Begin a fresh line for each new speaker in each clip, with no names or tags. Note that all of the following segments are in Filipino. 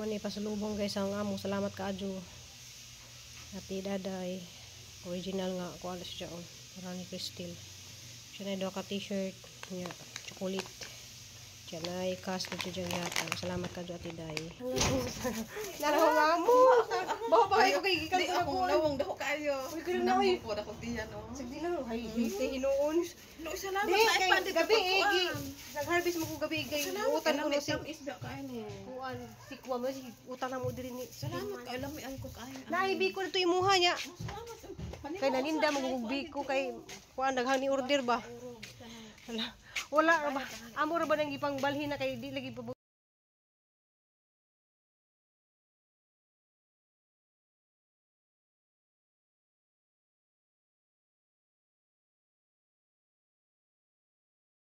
Mani pasalubong guys ang amo. Salamat kaadyo. Ati Daday. Original nga ko alas siya oh. Marani Crystal. Siya na ka t-shirt nya chocolate. Siya na cast na siya yata. Salamat kaadyo Ati Day. Naraw nga mo. Bawa pa kayo kay gikan sa
ako lawong daw kayo.
Uy ganoon na oy.
Ko da ko tiyan no.
Sige lang hay hintay hinuon.
No salamat
Di kay gabi igi. Nag-harvest mo ko gabi kay utan ko si
isda kain eh.
kuan si kuwa mo si utan na mo diri ni.
Salamat kay lamian ko kain.
Naibi ko dito imuha niya.
Salamat.
Kay naninda magugbi ko kay kuan daghang ni order ba. Wala ra ba? Amo ra ba nang ipangbalhin na kay di lagi pa.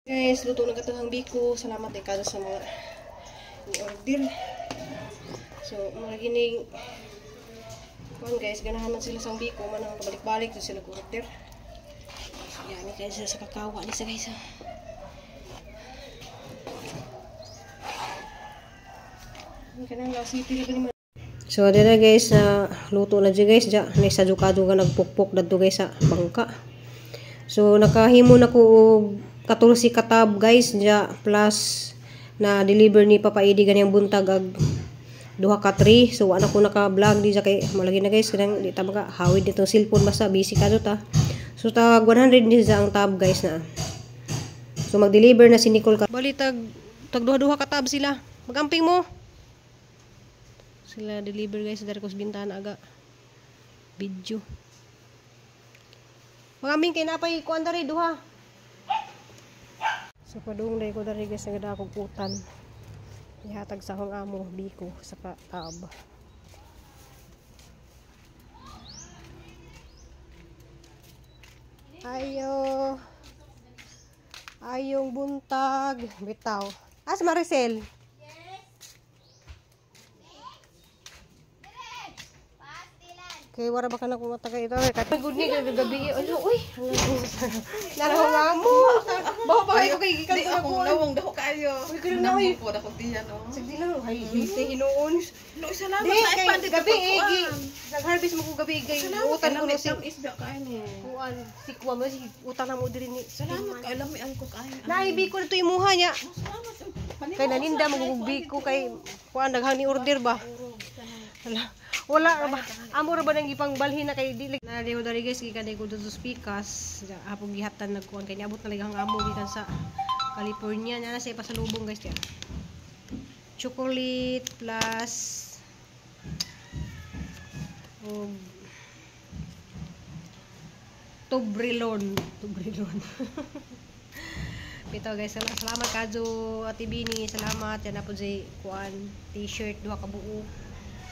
Guys, luto na katong biko. Salamat kay kada sa mga ni-order. So, mga gining kuan guys, ganahan man sila sang biko, man ang balik-balik so sila order. So, yan ni guys sa kakawa ni sa guys. So, dito guys, luto na dyan guys. Dyan, nagsadyo-kadyo ka nagpukpok dito guys sa bangka. So, nakahimo na ko 14 katab guys. Dyan, plus na deliver ni Papa Eddie ganyang buntag ag 2 ka 3. So, ano ko naka-vlog di dyan kay malagi na guys. Kanang di tama ka, hawid nitong cellphone basta busy ka ta. So, tag 100 din sa ang tab guys na. So, mag-deliver na si Nicole ka. Bali, tag 2 katab sila. Magamping mo. Sila deliver guys dari kos bintana aga video. Magaming kay napay kuan dari duha. So padung dai ko dari guys nga dakog utan. Ihatag sa akong amo biko sa tab. Ayo. Ayong buntag bitaw. As Maricel. Kay wala ba ka na kumatagay ito? Kaya good ni gabi. Ano, uy. Naraw nga mo. Bawa pa kayo kay gikan sa
ako lawong daw kayo.
Uy ganoon na oy.
Ko da ko tiyan no.
Sige lang hay hintay hinuon.
No salamat
kay gabi igi. Nag-harvest mo ko gabi kay utan ko si
isda kain eh.
kuan si kuwa mo si utan na mo diri ni.
Salamat kay lamian ko kain.
Naibi ko dito imuha niya.
Salamat.
Kay naninda magugbi ko kay kuan daghang ni order ba. Wala ra ba? Amo ra ba nang ipangbalhin na kay dili na diho dari guys gikan ko dito speakers. Hapon gihatan nagkuan kay niabot na lang ang amo gikan sa California nya na sa pasalubong guys ya. Chocolate plus Toblerone. Bitaw guys, salamat kadyo Ate Bini, salamat yan na po jay kuan t-shirt 2 ka buo.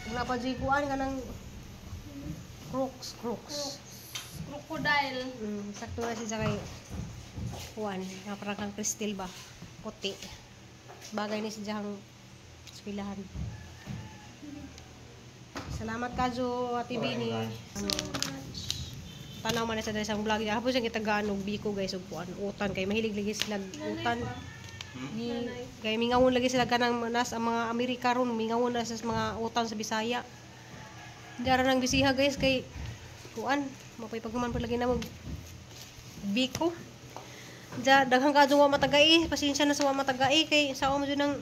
Wala pa jay kuan kanang Crocs.
Crocodile.
Sakto na siya kay kuan, parang kang crystal ba? Puti. Bagay ni siya ang eskwelahan. Salamat kadyo Ate Bini. Tanaw man sa isang vlog niya. Hapon siyang kitaganog biko guys ug kuan utan kay mahilig lagi sila utan. Kay mingawon lagi sila kanang nas ang mga Amerika ron mingawon na sa mga utan sa Bisaya. Dara nang bisiha guys kay kuan mapay paghuman pa lagi na mag biko. Daghang kadyo wa matagai, pasensya na sa wa matagai kay sa mo nang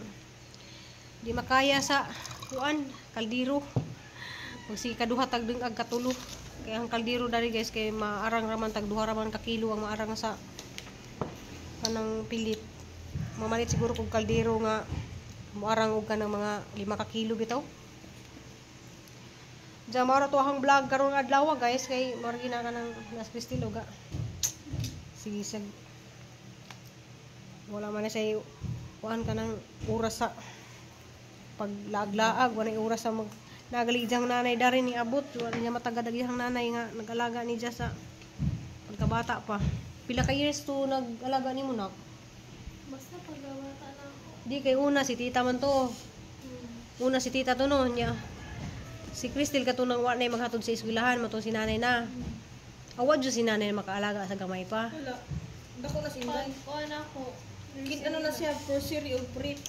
di makaya sa kuan kaldero. Pag si kaduha tagdeng ag katulo. Kaya ang kaldero dari guys kay maarang raman tag 2 raman ka kilo ang maarang sa kanang pilit. Mamalit siguro kung kaldero nga maarang og kanang mga 5 ka kilo bitaw. Diya mara to akong vlog karon adlaw guys kay mara gina kanang nas Cristilo ga. Sige sag wala man say kuan kanang oras sa paglaglaag wala oras sa mag nagaligdang nanay dari ni abot wala niya matagadaghang nanay nga nag-alaga ni Jess sa pagkabata pa. Pila ka years to nag-alaga nimo nak?
Basta pagkabata na ako.
Di kay una si tita man to. Una si tita to no nya. Si Crystal kato nang wa nay maghatod sa eskwelahan mo to si nanay na. Awad jo si nanay makaalaga sa gamay pa.
Wala. Dako na sinday. Kuan ako. Ano na siya first year of prep.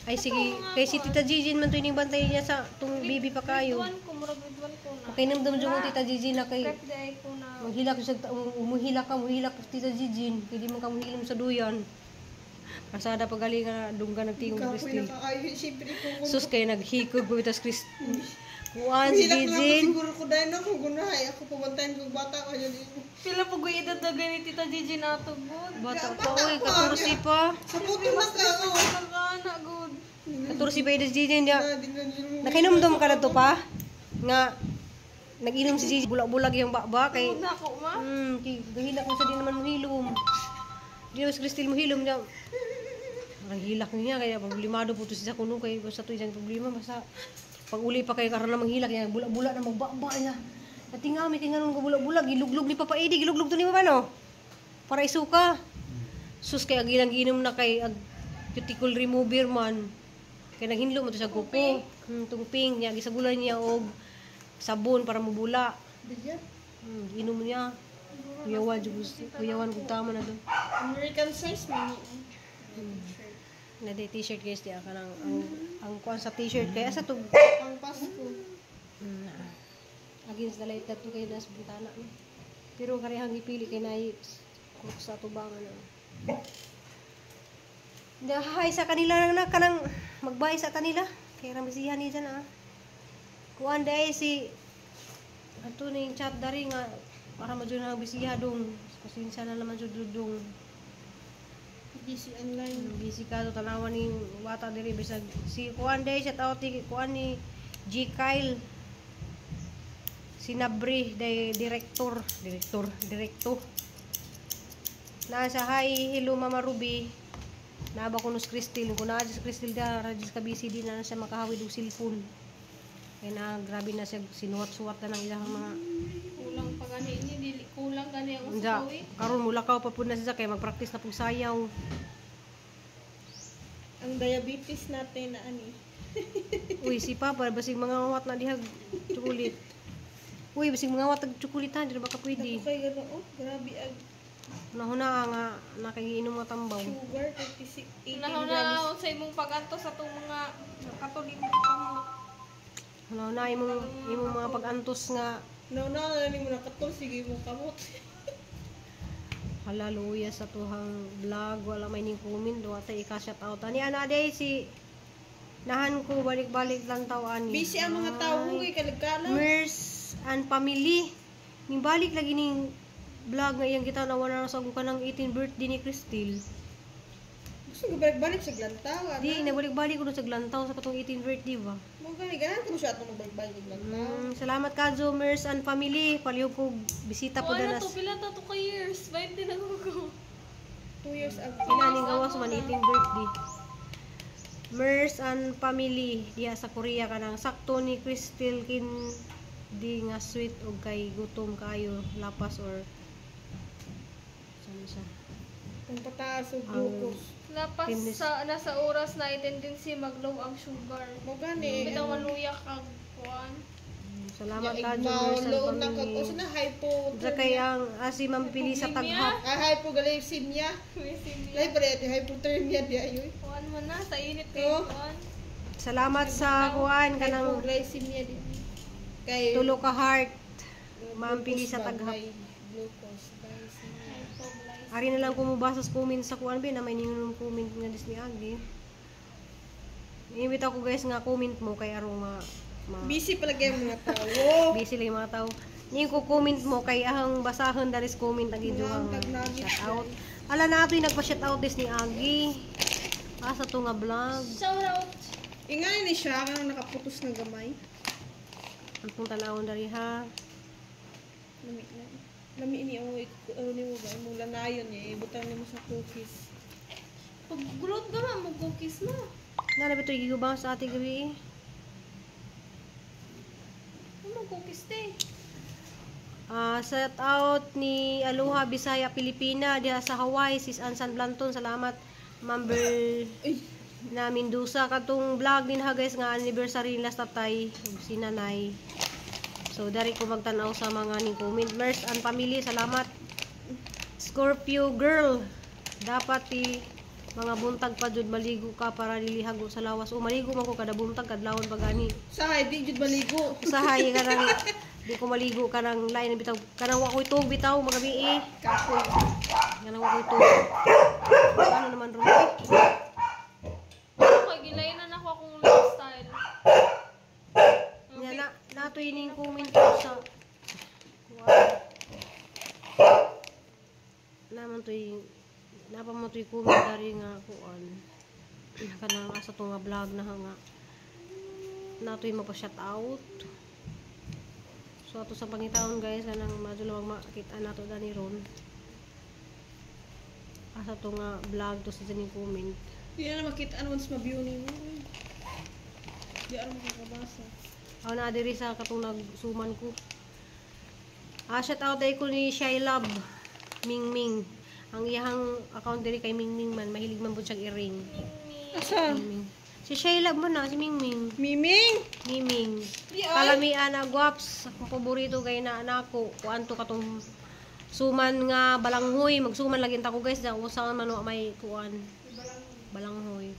Ay sige, kay si Tita Gigi man to ining bantay niya sa tung baby pa kayo.
Grade 1 ko, murag grade 1 ko na.
Pakinomdom jud mo Tita Gigi na kay
Prep day ko na.
maghilak siya umuhilak ka Tita Gigi, kay di man ka muhilom sa duyan. Kasada pagaling nga dungga nagtingog
Kapoy
Kristil.
nakaayo, siyempre ko.
Sus kay naghikog bitas Kristil. Kuan si
Hilak na ako
Gigi.
siguro ko dahil ako gunahay. Ako pumuntahin kong bata ko yun.
Pila po ko edad na ganit Tita Gigi na to, good.
Bata pa oy, 14 pa.
Sa puto na ka.
Nagkana, good.
14 pa Tita Gigi niya.
Nakainom.
Nakinomdom ka na to pa? Nga nag-inom si Gigi bulag-bulag yung baba kay
Good na ako, ma.
gahilak mo sa di naman mohilom. Di naman si Kristil mohilom niya. Ang hilak niya kaya problemado po to siya kuno kay basta to isang problema basta pag uli pa kayo karon na manghilak niya bulak-bulak na magbaba niya. Natingami kay nganon ko bulak-bulak giluglog ni Papa Eddie giluglog to ni mo no? Para isuka. Sus kay agilang giinom na kay cuticle remover man. Kay naghinlo mo to sa kuko. Tungping niya gisagulan niya og sabon para mabula. Inom niya. Kuyawan kung tama na doon.
American size mo.
Na day t-shirt guys di ka nang ang kuan sa t-shirt kaya sa tug
Pang Pasko.
against the light to kay nas bintana no? Pero karehang ipili kay nay kung sa tubangan no. Dahay sa kanila na kanang magbay sa kanila kay ramisihan ni dyan kuan day si ato ning chat dari nga para madyo na bisiya dong pasensya na naman jud dong
DC online.
busy ka to tanawan ni bata diri bisag si kuan day shout out ni kuan ni G Kyle Sinabri day director na sa hi hello Mama Ruby na ba kuno si Kristil kun na si Kristil da radis ka busy din na siya makahawid og cellphone kay na grabe na siya sinuwat-suwat na ng ilang mga
Kulang pa gani ini, dili kulang gani ang
unja
usawi.
karon mulakaw pa pud na siya kay magpractice na pug sayaw.
Ang diabetes natin na ani.
Uy, si Papa, basig mga ngawat na dihag tsukulit. Uy, basig mga ngawat ag tsukulit ha, di na baka pwede.
Ako kay gano'n, oh, grabe ang
Nahuna nga, nakagiinom nga tambaw.
sugar, 36, 18
Nahaw
grams.
na sa imong pag-anto sa itong mga katoliko pang
Nahuna, imong mga pag-antos nga,
Nauna na mo nakatol, sige mo kamot.
halaluya sa tuhang vlog, wala may ning comment, doon ata ika-shout out. Ani, day, si nahan ko, balik-balik lang tawaan.
Busy ang mga tao, huwag kalagkala.
Mers and family. Ning balik lagi ning vlog nga iyang kita nawa na sa ka ng 18th birthday ni Kristil.
Gusto ko balik-balik sa glantaw.
Di, nabalik-balik ko na sa glantaw sa katong 18th birthday ba?
Mga ganahan ko siya itong balik-balik sa glantaw.
Salamat ka, Zoomers and family. Palihog ko bisita po
ano
danas.
to, pila to ka years, 20 na ko.
2 years ago.
Inaning gawas man 18th birthday. Mers and family diya sa Korea kanang sakto ni Kristil kin di nga sweet og kay gutom kayo lapas or saan siya.
Ang pataas o glucose.
Lapas
Finish.
sa nasa oras na tendency mag-low ang sugar.
Mo gani.
Bitaw maluya kag kuan.
Salamat ka,
Yung
Zoomers and
low na
family.
kag na hypo.
Sa kay ang asi mampili sa taghap.
Hypoglycemia.
May simya.
Lay pa rin, hypothermia di ayoy.
Kuan mo na sa init kay
Oh.
kuan.
Salamat sa kuan kanang
Hypoglycemia di. Kay
tulo ka heart. Mampili sa taghap.
Glucose, glycemia.
Ari na lang kumubasa sa comment sa kuan ba na may ningon comment nga dis ni Agi. Iimbita ko guys nga comment mo kay arong
Busy palagi ang mga tao.
busy lang yung mga tao. Ni ko comment mo kay ahang basahon dalis comment agi duhang shout out. Ala na atoy nagpa-shout out dis ni Agi. Asa to nga vlog.
Shout out.
Ingay ni siya kanang nakaputos ng gamay.
Ang pong tanawon dari ha.
Lami ni mo ano ni mo ba mo lanayon niya ibutang nimo sa cookies.
Pag gulot ka ma, mag-cookies mo.
Nana bito gigubang sa ating gabi.
Ano mag-cookies te?
Shout out ni Aloha Bisaya Pilipina diha sa Hawaii sis Ansan Blanton. Salamat member na Mendoza katong vlog din ha guys nga anniversary nila sa tatay ug si nanay. So dari ko magtan-aw sa mga ning comment. Mers and family, salamat. Scorpio girl. Dapat Mga buntag pa jud maligo ka para dilihago sa lawas. O maligo man ko kada buntag kadlawon pagani.
Sahay, di jud maligo.
Usahay ka nang di ko maligo ka nang lain bitaw. Kanang wa koy tug bitaw magabi eh.
Kapoy.
Kanang wa koy tug. Ano naman ron eh?
Okay, gilainan ako akong lifestyle.
Nya na natoy ning comment ko sa naman to'y napamotoy commentary nga kuan kanang asa to nga vlog na nga natoy mapa-shout out. So ato sa pangitaon guys kanang madulawag makita nato dani ron asa to nga vlog to sa dining comment.
Di na makita ano mas ma-view nimo. Di ano makakabasa.
Ako na diri sa katong nagsuman ko. Shout out day ko ni Shy Love Mingming. Ang iyang account diri kay Mingming man mahilig man pud siyang i-ring.
Asa?
Mingming. Si Shy Love man na si Mingming.
Miming?
Miming.
Di ay.
Kalamian na guwaps. Akong paborito kay na anako. Kuan to katong suman nga balanghoy. Magsuman lagi ta ko guys. Da usaon man wa may kuan. Balanghoy.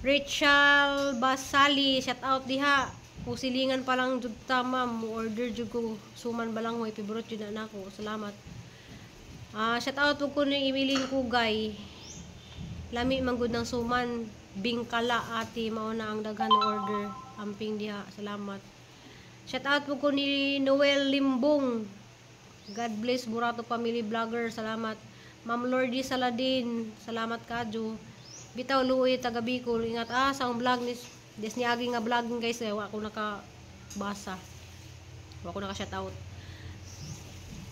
Rachel Basali, shout out diha. Pusilingan pa lang jud ta ma'am. Order jud ko suman balanghoy. Favorite jud na nako. Salamat. Shout out po ko ni Emilin Kugay. Lami manggod ng suman. Bingkala ati mao na ang daghan ng order. Amping diha. Salamat. Shout out po ko ni Noel Limbong. God bless Burato Family Vlogger. Salamat. Ma'am Lordy Saladin. Salamat kadyo. Bitaw luoy taga Bicol. Ingat sa ang vlog ni des ni agi nga vlog guys wa ko nakabasa. Wa ko naka shout out.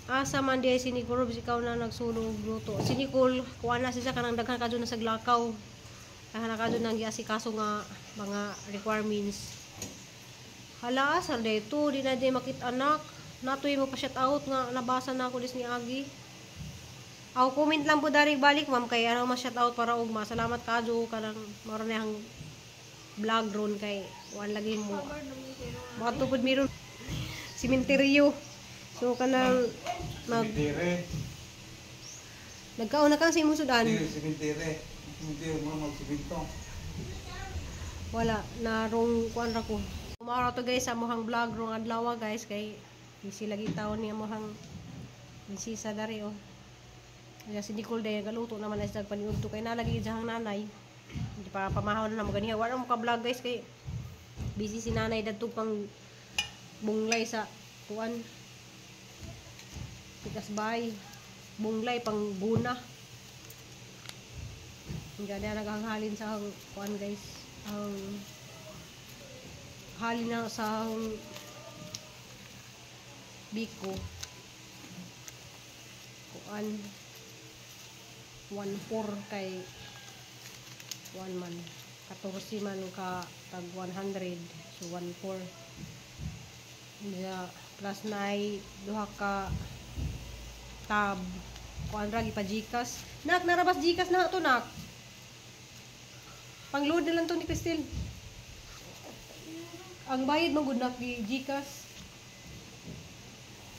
Asa man diay si Nicole ikaw na nagsulong luto. Si Nicole kuha na siya kanang daghan kadyo na sa glakaw. Daghan na kadyo nang giasikaso nga mga requirements. Hala sa dayto di na di makit anak. Natoy mo pa shout out nga nabasa na ako dis ni Agi. Aw comment lang po dari balik ma'am kay ano ma shout out para ugma. Salamat kadyo kanang maro na ang vlog ron kay wan lagi mo. Bato pud miron simenteryo. So kanang nagkaon na kang sa imong sudan.
Simentere mo magsiminto.
Wala narong kuan ra ko. Maro to guys sa mohang vlog rong adlaw guys kay busy lagi taon niya mohang busy sa dari oh. Kaya si Nicole day galuto naman na sa paniudto kay nalagi jahang nanay. Hindi pa pamahaw na mo ganiya. Wala mo ka vlog guys kay busy si nanay dadtog pang bunglay sa kuan. Tikas bay bunglay pang guna. Hindi na naganghalin sa kuan guys. Ang halin na sa biko. Kuan 1/4 kay 1 man 14 man ka tag 100 so 1/4 plus na ay duha ka tab kuan ra gipajikas nak narabas jikas na to nak pangload na lang to ni Cristel ang bayad man gud nak di jikas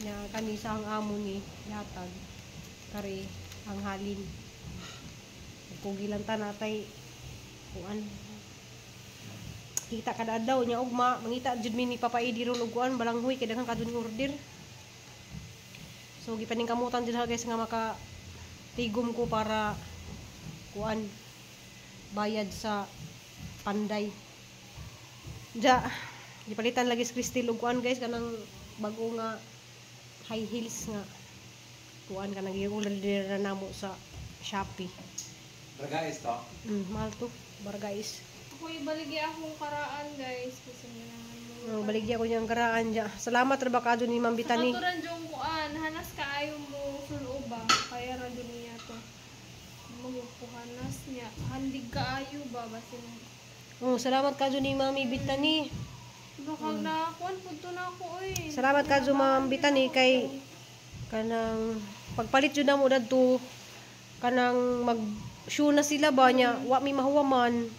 na kani sa ang amo ni yatag kare ang halin kugilan ta natay kuan kita kada adlaw nya ugma mangita jud mi ni Papa Edi ron og kuan balanghoy kay daghang kadun order. So gipaning kamutan jud guys nga maka tigom ko para kuan bayad sa panday. Ja gipalitan lagi sa Cristel og kuan guys kanang bago nga high heels nga kuan kanang gi-order na namo sa Shopee.
Bargais to?
Mahal to, bargais.
Ako ibaligya akong karaan guys. Kasi naman mo.
Baligya ko niyang karaan dya. Salamat ra ba kadyo ni Ma'am Bitani.
Sa katuran diyong kuan. Hanas ka ayaw mo sulo ba. Kaya ra dyan niya to. Magpuhanas niya. Handig ka ayaw ba. Basin.
Salamat kadyo ni Ma'am Bitani.
Bakag na kuan. Punto na ako eh.
Salamat kadyo Ma'am Bitani kay kanang pagpalit yun na mo dadto kanang mag show na sila ba niya wa mi mahuwaman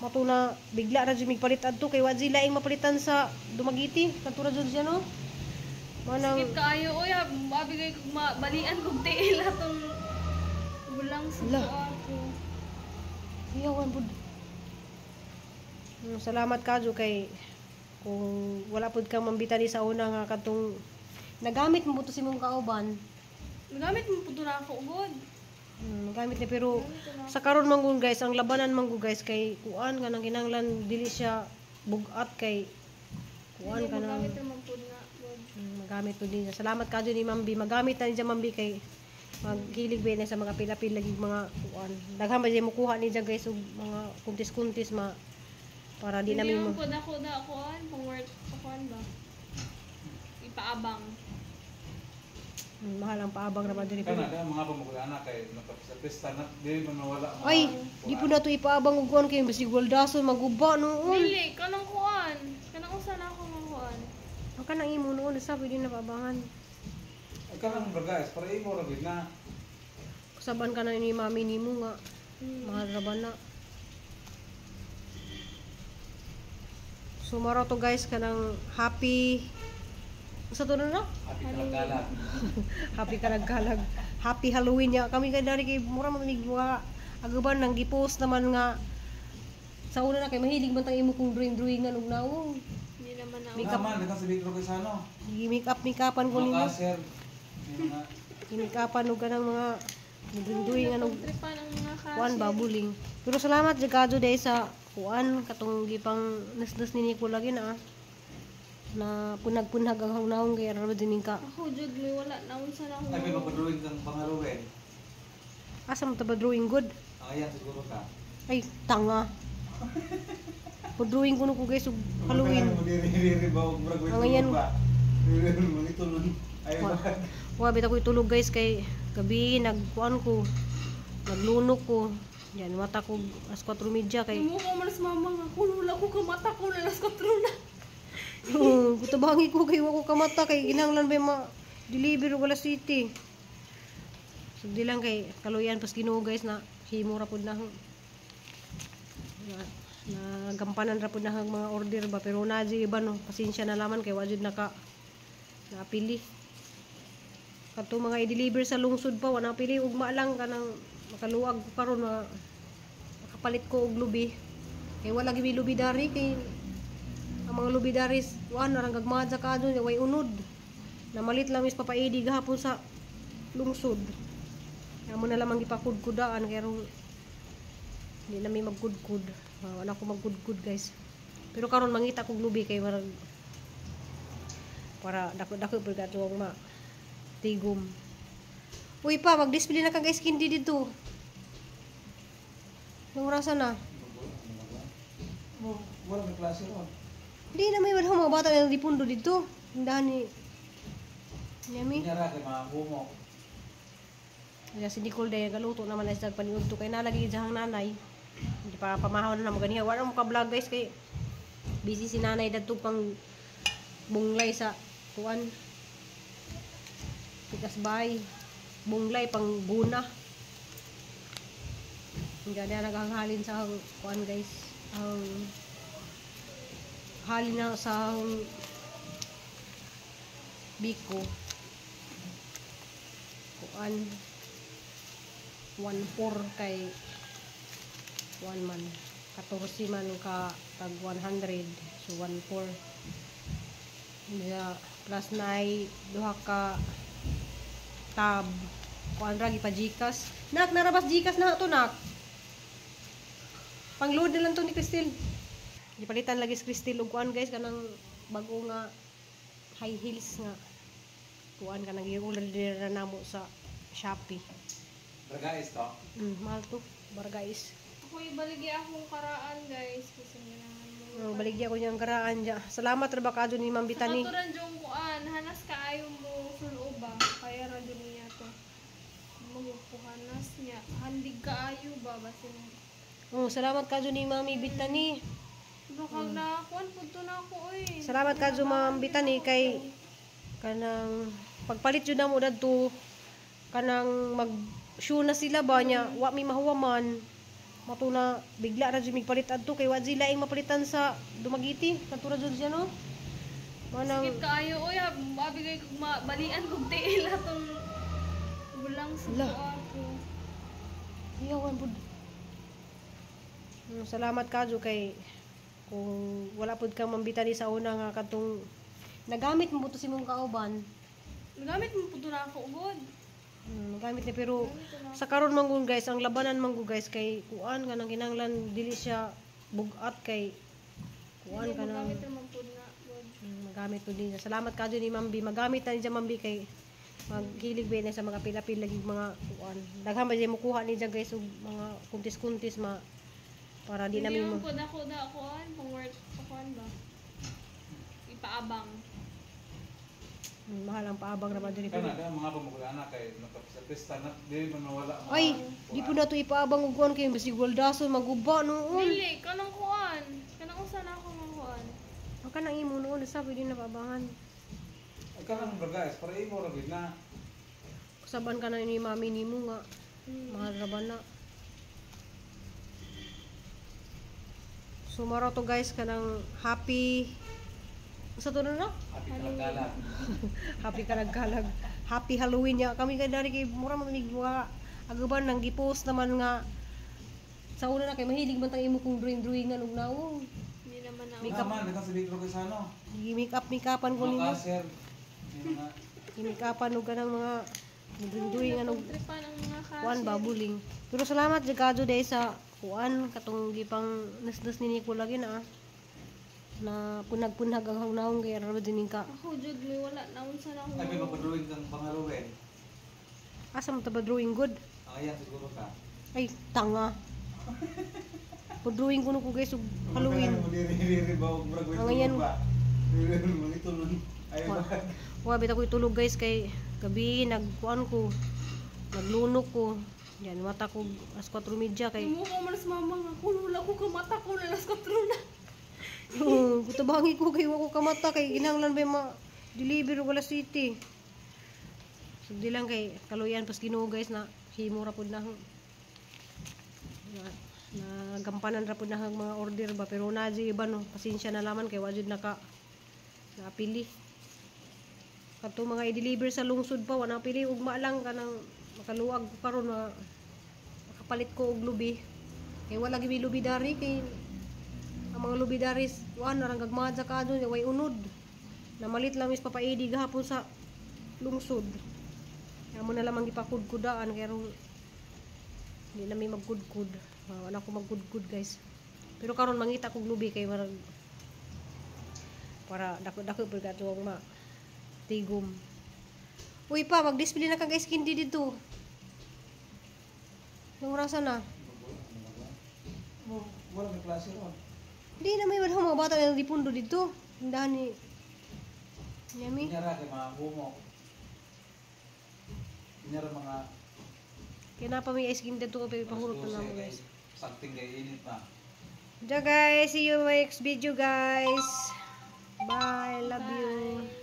matuna bigla ra jud migpalit adto kay wa sila ing mapalitan sa Dumagiti kadto ra jud siya no manang
Skip kaayo oy mabigay kog balian kog tiil atong bulang sa
Lah.
ako.
Iyawan pud. Salamat kadyo kay kung wala pud kang mambitani sa una nga katong nagamit mo to si mong kauban.
Nagamit mo po na ako, God.
Nagamit ni pero sa karon man gud guys, ang labanan man gud guys kay kuan nga nang kinahanglan dili siya bugat kay kuan ka nang
Nagamit naman po na, God.
magamit po din. Salamat kadyo ni Mambi. Magamit na niya Mambi kay maghilig ba na sa mga pila-pila lagi mga kuan. Daghan ba siya mukuha ni guys og mga kuntis-kuntis para di
Hindi
namin
naman po na kuan, pang worth kuan ba? Ipaabang.
mahal ang paabang naman din
Kana ka mga pamugana kay sa pista na dili man mawala.
ay di po na to ipaabang og kuan kay basi goldason maguba noon.
Dili, kanang kuan. Kanang usa na ako ng kuan.
Ang kanang imo noon sabi din na paabangan.
Ay kanang guys, para imo ra gid na.
Kasaban ka na ni mami nimo nga mahal ra ba na. So mara to guys kanang happy sa to na?
Happy kalagalan.
Happy karagkalag. Happy Halloween ya. Kami kay dari kay mura man mig mga agaban nang gi-post naman nga sa una na kay mahilig man tang imo kung drawing-drawingan og nawong.
Hindi naman na
Make up.
Naman dakan sa bigro kay sano.
Gi-make-up ko
Mga
nimo.
kaser. Mga
Gi-make-upan og kanang mga drawing-drawingan og
tripan ang mga kasi.
kuan ba buling. Pero salamat jud day sa kuan katong gipang nasdas ni Nico lagi na punag-punhag ang hawnawon kay ara din ka.
Ako jud may wala na unsa na
ay may
ako.
mapadrawing kang pangaluwen.
Asa mo ta ba drawing good?
Ang ayan siguro ka.
Ay tanga. Drawing ko no ko guys og Halloween.
Diri ba og murag
Ang ayan.
ba? Diri tulon. Ay ba.
Wa bitaw ko tulog guys kay gabi nagkuan ko. Naglunok ko. Yan mata ko as 4:30 kay
Imo ko malas mama nga kulula ko ka mata ko na las 4 na.
Kutabangi ko kay wa ko kamata kay kinahanglan ba ma-deliver og alas 7. So di lang kay kaluyan pas Ginoo guys na himo ra pud na gampanan ra pud na mga order ba pero na iba no pasensya na laman kay wa jud napili. Kato mga i-deliver sa lungsod pa wa napili ugma lang kanang makaluwag ko karon na makapalit ko og lubi. Kay wala gyud lubi dari kay ang mga lubidaris wan narang gagmahad sa kadto way unod namalit lang is papaidi gahapon sa lungsod amo na lamang gipakudkudaan kay ron hindi na may magkudkud wala ko magkudkud guys pero karon mangita kog lubi kay marag para dako-dako pud katong ma tigom. Uy pa mag-display na ka guys kindi dito nung rasa na
Wala may klase ron.
hindi na may mga bata na dipundo dito. Hindahan ni Yami.
Nyara kay mga humok.
Kaya si Nicole day galuto naman ay sa paniudto kay nalagi jahang nanay. Hindi pa pamahaw na mo ganiya. Wala mo ka vlog guys kay busy si nanay dadto pang bunglay sa kuan. Tikas bay. Bunglay pang guna. Hindi na naghahalin sa kuan guys. Ang halin na sa biko kuan 1/4 kay 1 man 14 man ka tag 100 so 1/4 plus na ay duha ka tab kuan ra gipa Gcash nak narabas Gcash na to nak pang-load na lang to ni Cristel. Gipalitan lagi si Cristel og kuan guys kanang bago nga high heels nga kuan kanang i-order na namo sa Shopee.
Ragais to.
Mahal to, bargais.
Ako ibaligi akong karaan guys kasi ginahan mo.
Baligya ko niyang karaan dya. Salamat ra ba kadyo ni Ma'am Bitani.
Sa katuran jong kuan, hanas kaayo mo suloba, kaya ra jud niya to. Magpuhanas niya, handig kaayo ba basin.
Salamat kadyo ni Mami Bitani.
Baka na kuan pud to na ako oy.
Salamat kadyo Ma'am Bitani kay kanang pagpalit jud namo dadto kanang mag show na sila ba nya wa mi mahuwaman matuna bigla ra jud migpalit adto kay wa sila ing mapalitan sa Dumagiti katura jud siya no manang
Skip kaayo oy, mabigay kog balian kog tiil atong bulang sa
Ala.
ako.
iyawan pud Salamat kadyo kay kung wala pud kang mambita ni sa una nga katong nagamit mo to si mong kauban.
Nagamit mo po ito na ako, God.
Nagamit ni pero sa karon man guys, ang labanan man guys kay kuan kanang kinahanglan dili siya bugat kay kuan
Hindi,
kanang
magamit naman po na, God.
magamit po din. Salamat kadyo ni Mambi. Magamit na niya Mambi kay maghilig ba na sa mga pilapil lagi mga kuan. Daghan ba mo kuha ni guys og mga kuntis-kuntis para di
Hindi
namin
naman po na kuan, pang-work, kuan ba? Ipaabang.
mahal ang paabang ra ba diri
Kana ka mga pamugana kay sa pista na di man mawala.
ay di po na to ipaabang og kuan kay basi goldaso maguba noon.
Dili, kanang kuan. Kanang usa na ako ng kuan.
Ang kanang imo noon sa pwede na paabangan.
Ay kanang guys, para imo ra gid na.
Kasaban ka na ni mami nimo nga mahal ra ba na. So maro to guys kanang happy sa to na?
Happy kalagalan.
Happy karagkalag. Happy Halloween ya. Kami kay dari kay mura man mig mga agaban nang gi-post naman nga sa una na kay mahilig man tang imo kung drawingan og nawong.
Hindi naman na.
Makeup.
Man, dagan sa video ko sa ano.
Gi-makeupan ko
Mga
nimo.
kaser. Mga
Gi-makeupan og kanang mga drawingan og
Tripan ang mga kasi.
kuan ba buling. Pero salamat jud day sa kuan katong gipang nasdas ni Nico lagi na punag-punag ang nawong kay ra din ka.
Ako, Jud, may wala na unsa na ako.
ay magpa-drawing kang pangaluwen.
Asa mo ta ba drawing good?
Ang ayan siguro ka.
Ay tanga. Pag-drawing ko no ko guys og Halloween.
Diri ba og murag
Ang ayan.
ba? Diri mo itulon. Ay ba.
Wa bitaw ko itulog guys kay gabi nagkuan ko. Naglunok ko. Yan mata ko as 4:30 kay
Mo ko man sa mama nga, kulula ko ka mata ko na las 4 na.
Kutabangi ko kay wa ko kamata kay kinahanglan ba ma-deliver og alas 7. So di lang kay kaluyan pas Ginoo guys na himo ra pud na gampanan ra pud na mga order ba pero na di iba no pasensya na laman kay wa jud napili. Kato mga i-deliver sa lungsod pa wa na pili ugma lang kanang makaluwag ko karon makapalit ko og lubi. Kay wala gyud lubi dari kay ang mga lubidaris wan narang gagmahad sa kadto way unod. Namalit lang is papaidi gahapon sa lungsod. Amo na lamang gipakudkudaan kay ron hindi na may magkudkud. Wala ko magkudkud guys. Pero karon mangita kog lubi kay marag para dako-dako pud kadto ma tigom. Uy pa, mag-display na ka guys kindi dito. Nung rasa na.
Wala may klase ron.
Hindi na may mga bata na dipundo dito. Tindahan ni Yami.
Nyara kay mga humok. Nyara mga
Kaya na pa may ice cream dito ko pero pahurot na naman guys.
something kay init na.
So guys, see you next video guys. Bye, love you.